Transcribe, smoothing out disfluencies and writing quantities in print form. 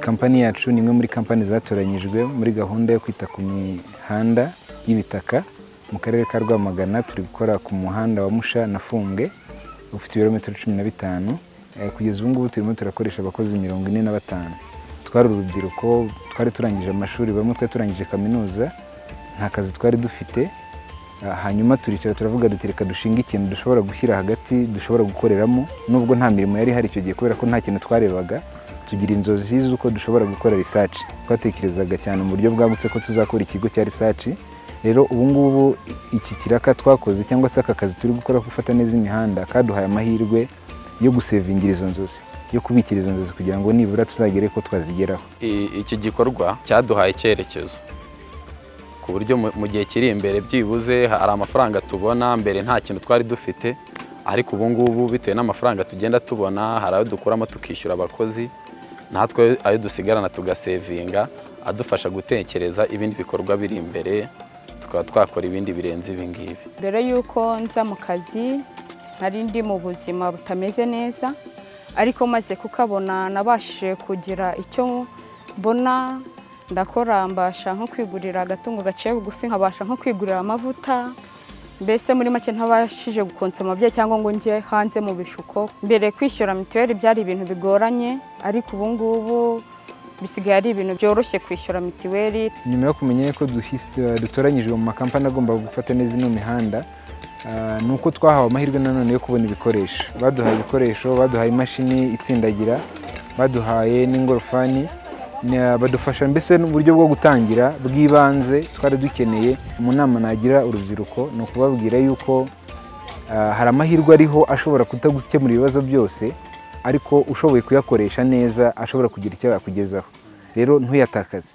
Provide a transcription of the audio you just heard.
kampani yacu ni imwe muri kampani zatoranyijwe muri gahunda yo kwita ku mihanda y'ibitaka mu karere ka Rwamagana. Turi gukora ku muhanda wa Musha na Fumbwe ufite ibirometero 15. Kugeza ubu ngubu turimo turakoresha abakozi 45. Twari urubyiruko, twari turangije amashuri, bamwe twari turangije kaminuza, nta kazi twari dufite. Hanyuma turicara turavuga duti reka dushinga ikintu dushobora gushyira hagati, dushobora gukoreramo, nubwo nta mirimo yari hari icyo gihe kubera ko nta kintu twarebaga. Tugira inzozi z'uko dushobora gukora research. Twatekerezaga cyane mu buryo bwagutse ko tuzakora ikigo cya research. Rero ubu ngubu iki kiraka twakoze cyangwa se aka kazi turi gukora gufata neza imihanda kaduhaye amahirwe yo gusevingira izo nzozi, yo kubikira izo nzozi kugira ngo nibura tuzagere ko twazigeraho. Iki gikorwa cyaduhaye icyerekezo ku buryo mu gihe kiri imbere byibuze hari amafaranga tubona, mbere nta kintu twari dufite, ariko ubu ngubu bitewe n'amafaranga tugenda tubona hari ayo dukuramo tukishyura abakozi, natwe ayo dusigarana tugasevinga, adufasha gutekereza ibindi bikorwa biri imbere, tukaba twakora ibindi birenze ibi ngibi. Mbere yuko nza mu kazi nari ndi mu buzima butameze neza, ariko maze kukabona nabashije kugira icyo mbona, ndakora mbasha nko kwigurira agatungo gaciye bugufi, nkabasha nko kwigurira amavuta, mbese muri make ntabashije gukonsoma bye cyangwa ngo njye hanze mu bishuko. Mbere kwishyura mituweli byari ibintu bigoranye, ariko ubu ngubu bisigaye ari ibintu byoroshye kwishyura mituweli. Nyuma yo kumenya ko dutoranyijwe mu makampani agomba gufata neza ino mihanda, nuko twahawe amahirwe nanone yo kubona ibikoresho. Baduhaye ibikoresho, baduhaye imashini itsindagira, baduhaye n'ingorofani, badufasha mbese n'uburyo bwo gutangira bw'ibanze twari dukeneye. Mu nama nagira urubyiruko ni ukubabwira yuko hari amahirwe ariho ashobora kutagukemura ibibazo byose, ariko ushoboye kuyakoresha neza ashobora kugira icyo yakugezaho. Rero ntuyatakaze.